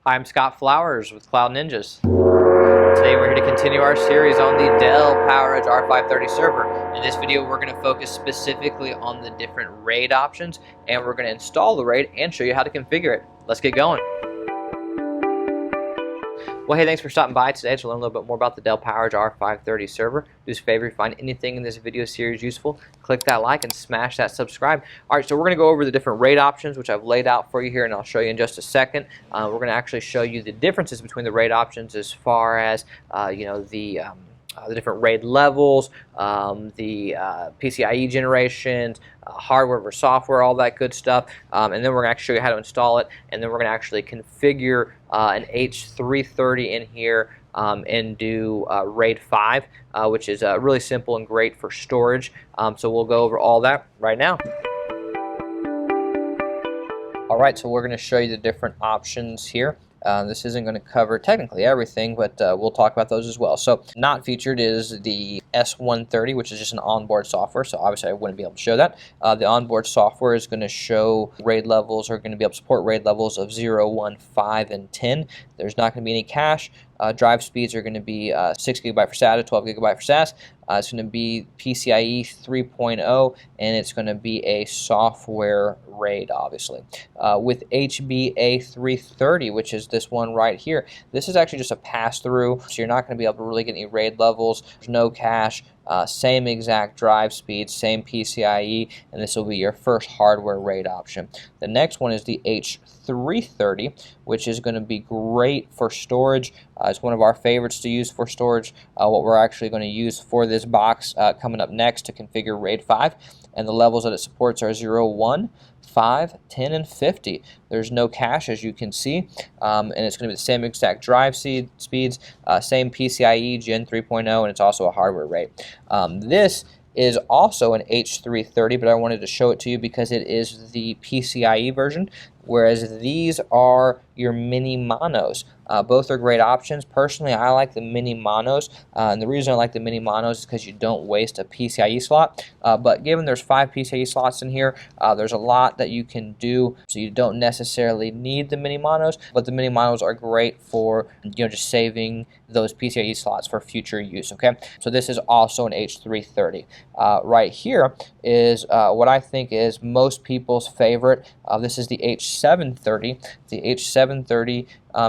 Hi, I'm Scott Flowers with Cloud Ninjas. Today we're here to continue our series on the Dell PowerEdge R530 server. In this video we're going to focus specifically on the different RAID options, and we're going to install the RAID and show you how to configure it. Let's get going. Well, hey, thanks for stopping by today to learn a little bit more about the Dell PowerEdge R530 server. Do us a favor, if you find anything in this video series useful, click that like and smash that subscribe. Alright, so we're going to go over the different RAID options, which I've laid out for you here, and I'll show you in just a second. We're going to actually show you the differences between the RAID options as far as the different RAID levels, the PCIe generations, hardware versus software, all that good stuff. And then we're going to actually show you how to install it, and then we're going to actually configure an H330 in here and do RAID 5, which is really simple and great for storage. So we'll go over all that right now. Alright, so we're going to show you the different options here. This isn't going to cover technically everything, but we'll talk about those as well. So not featured is the S130, which is just an onboard software, so obviously I wouldn't be able to show that. The onboard software is going to show RAID levels, or going to be able to support RAID levels of 0, 1, 5, and 10. There's not going to be any cache. Drive speeds are going to be 6 GB for SATA, 12 GB for SAS. It's going to be PCIe 3.0, and it's going to be a software RAID, obviously. With HB-A330, which is this one right here, this is actually just a pass-through, so you're not going to be able to really get any RAID levels. There's no cache. Same exact drive speed, same PCIe, and this will be your first hardware RAID option. The next one is the H330, which is going to be great for storage. It's one of our favorites to use for storage. What we're actually going to use for this box coming up next to configure RAID 5, and the levels that it supports are 0, 1, 5, 10, and 50. There's no cache, as you can see, and it's going to be the same exact drive speeds, same PCIe Gen 3.0, and it's also a hardware RAID. This is also an H330, but I wanted to show it to you because it is the PCIe version, whereas these are your MiniMonos. Both are great options. Personally, I like the MiniMonos, and the reason I like the MiniMonos is because you don't waste a PCIe slot. But given there's 5 PCIe slots in here, there's a lot that you can do, so you don't necessarily need the MiniMonos. But the MiniMonos are great for just saving those PCIe slots for future use. Okay, so this is also an H330. Right here is what I think is most people's favorite. This is the H730. The H730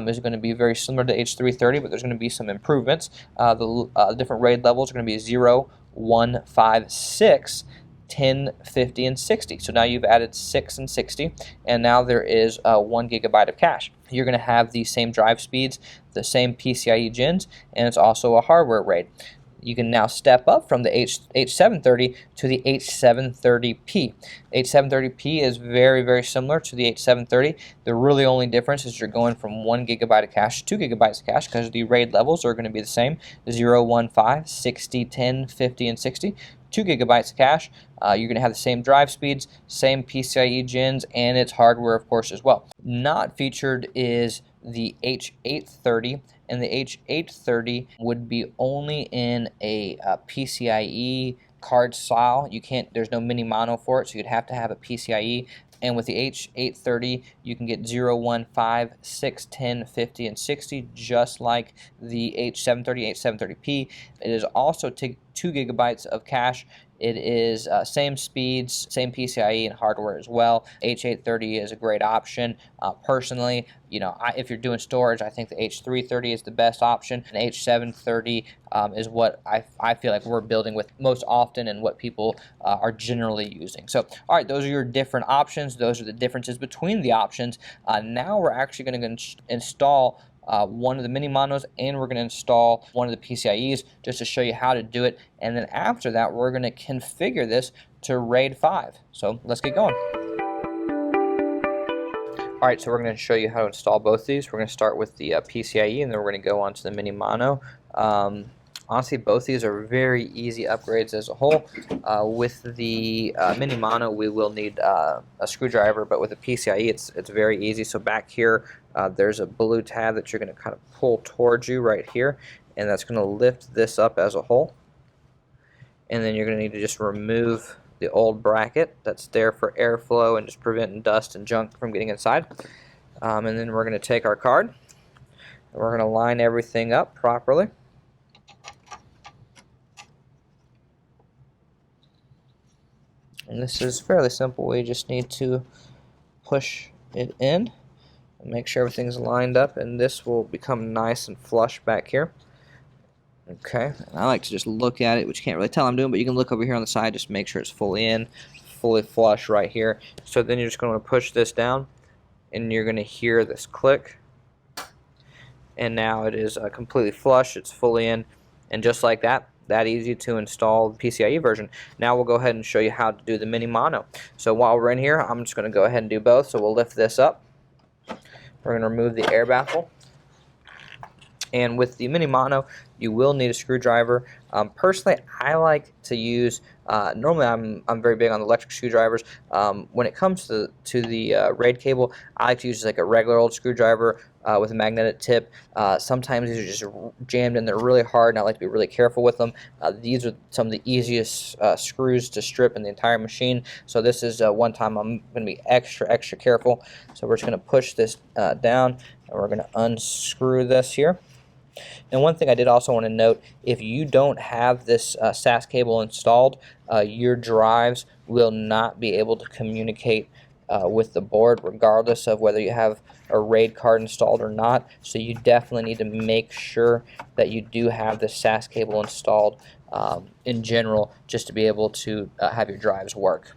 is going to be very similar to H330, but there's going to be some improvements. The different RAID levels are going to be 0, 1, 5, 6, 10, 50, and 60. So now you've added 6 and 60, and now there is 1 GB of cache. You're going to have the same drive speeds, the same PCIe gens, and it's also a hardware RAID. You can now step up from the H730 to the H730P. H730P is very, very similar to the H730. The really only difference is you're going from 1 GB of cache to 2 GB of cache, because the RAID levels are going to be the same: 0, 1, 5, 60, 10, 50, and 60. 2 GB of cache. You're going to have the same drive speeds, same PCIe gens, and its hardware, of course, as well. Not featured is the H830, and the H830 would be only in a PCIe card style. There's no MiniMono for it, so you'd have to have a PCIe. And with the H830, you can get 0, 1, 5, 6, 10, 50, and 60, just like the H730, H730P. It is also 2 GB of cache. It is same speeds, same PCIe and hardware as well. H830 is a great option. Personally, if you're doing storage, I think the H330 is the best option, and H730 is what I feel like we're building with most often and what people are generally using. So, all right, those are your different options. Those are the differences between the options. Now we're actually going to install one of the MiniMonos, and we're going to install one of the PCIe's just to show you how to do it. And then after that, we're going to configure this to RAID 5. So let's get going. Alright, so we're going to show you how to install both these. We're going to start with the PCIe, and then we're going to go on to the MiniMono. Honestly, both these are very easy upgrades as a whole. With the MiniMono, we will need a screwdriver, but with the PCIe, it's very easy. So back here, there's a blue tab that you're going to kind of pull towards you right here, and that's going to lift this up as a whole. And then you're going to need to just remove the old bracket that's there for airflow and just preventing dust and junk from getting inside. And then we're going to take our card, and we're going to line everything up properly. And this is fairly simple. We just need to push it in and make sure everything's lined up, and this will become nice and flush back here. Okay, and I like to just look at it, which you can't really tell I'm doing, but you can look over here on the side, just make sure it's fully in, fully flush right here. So then you're just going to push this down, and you're going to hear this click, and now it is completely flush, it's fully in, and just like that, that easy to install the PCIe version. Now we'll go ahead and show you how to do the MiniMono. So while we're in here, I'm just going to go ahead and do both. So we'll lift this up. We're going to remove the air baffle. And with the MiniMono, you will need a screwdriver. Personally, I like to use, normally I'm very big on the electric screwdrivers. When it comes to the RAID cable, I like to use like a regular old screwdriver with a magnetic tip. Sometimes these are just jammed in there really hard, and I like to be really careful with them. These are some of the easiest screws to strip in the entire machine. So this is one time I'm going to be extra careful. So we're just going to push this down, and we're going to unscrew this here. And one thing I did also want to note, if you don't have this SAS cable installed, your drives will not be able to communicate with the board regardless of whether you have a RAID card installed or not. So you definitely need to make sure that you do have the SAS cable installed in general, just to be able to have your drives work.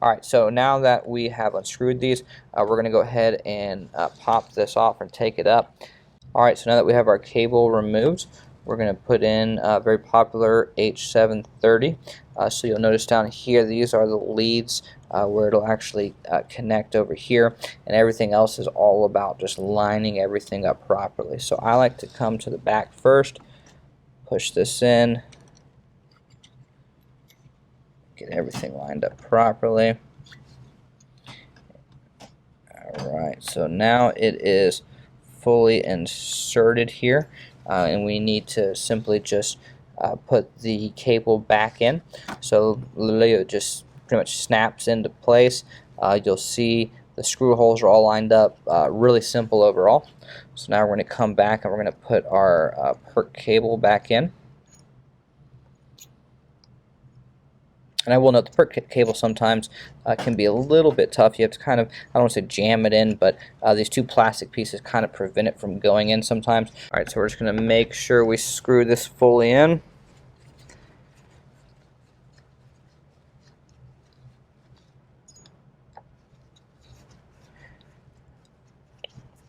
Alright, so now that we have unscrewed these, we're going to go ahead and pop this off and take it up. Alright, so now that we have our cable removed, we're going to put in a very popular H730. So you'll notice down here, these are the leads where it'll actually connect over here, and everything else is all about just lining everything up properly. So I like to come to the back first, push this in, get everything lined up properly. Alright, so now it is fully inserted here, and we need to simply just put the cable back in. So literally it just pretty much snaps into place. You'll see the screw holes are all lined up, really simple overall. So now we're going to come back and we're going to put our PERT cable back in. And I will note the PERT cable sometimes can be a little bit tough. You have to kind of, I don't want to say jam it in, but these two plastic pieces kind of prevent it from going in sometimes. Alright, so we're just going to make sure we screw this fully in.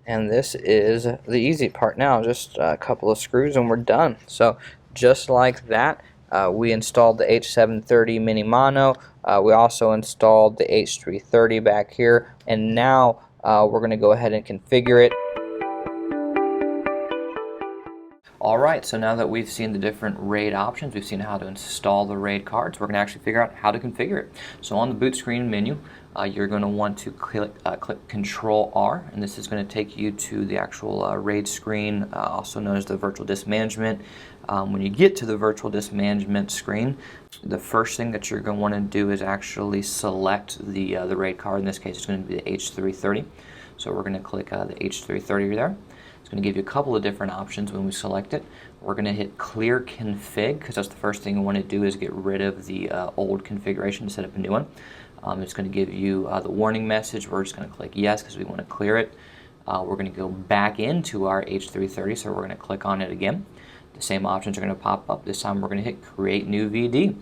And this is the easy part now, just a couple of screws and we're done. So just like that, we installed the H730 MiniMono. We also installed the H330 back here, and now we're going to go ahead and configure it. Alright, so now that we've seen the different RAID options, we've seen how to install the RAID cards, we're going to actually figure out how to configure it. So on the boot screen menu, you're going to want to click Control R, and this is going to take you to the actual RAID screen, also known as the virtual disk management. When you get to the virtual disk management screen, the first thing that you're going to want to do is actually select the RAID card. In this case, it's going to be the H330. So we're going to click the H330 there. It's going to give you a couple of different options when we select it. We're going to hit Clear Config, because that's the first thing you want to do is get rid of the old configuration to set up a new one. It's going to give you the warning message. We're just going to click Yes because we want to clear it. We're going to go back into our H330, so we're going to click on it again. The same options are going to pop up. This time we're going to hit Create New VD.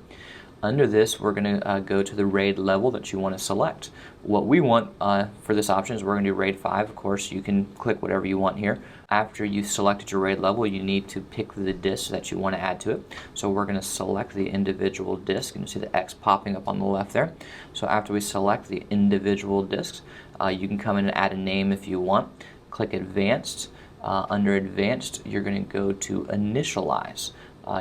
Under this, we're going to go to the RAID level that you want to select. What we want for this option is we're going to do RAID 5. Of course, you can click whatever you want here. After you've selected your RAID level, you need to pick the disk that you want to add to it. So we're going to select the individual disk, and you see the X popping up on the left there. So after we select the individual disks, you can come in and add a name if you want. Click Advanced. Under Advanced, you're going to go to Initialize.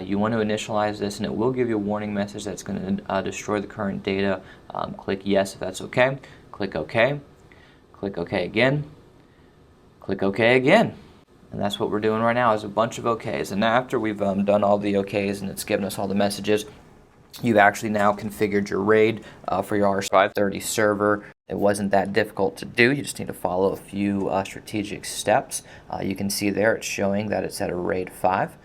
You want to initialize this, and it will give you a warning message that's going to destroy the current data. Click Yes if that's okay. Click OK. Click OK again. Click OK again. And that's what we're doing right now, is a bunch of OKs. And after we've done all the OKs and it's given us all the messages, you've actually now configured your RAID for your R530 server. It wasn't that difficult to do. You just need to follow a few strategic steps. You can see there it's showing that it's at a RAID 5.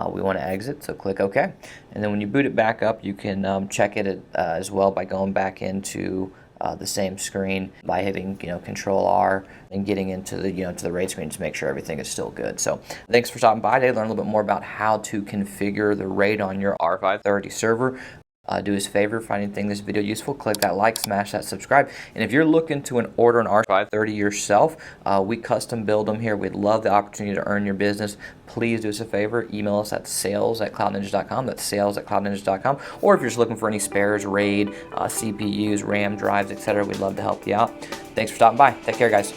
We want to exit, so click OK. And then when you boot it back up, you can check it as well by going back into the same screen by hitting Control R and getting into the to the RAID screen to make sure everything is still good. So thanks for stopping by today. Learn a little bit more about how to configure the RAID on your R530 server. Do us a favor, if anything this video useful, click that like, smash that subscribe, and if you're looking to order an R530 yourself, we custom build them here. We'd love the opportunity to earn your business. Please do us a favor, email us at sales@cloudninja.com. That's sales@cloudninja.com. Or if you're just looking for any spares, RAID, CPUs, RAM drives, etc., we'd love to help you out. Thanks for stopping by. Take care, guys.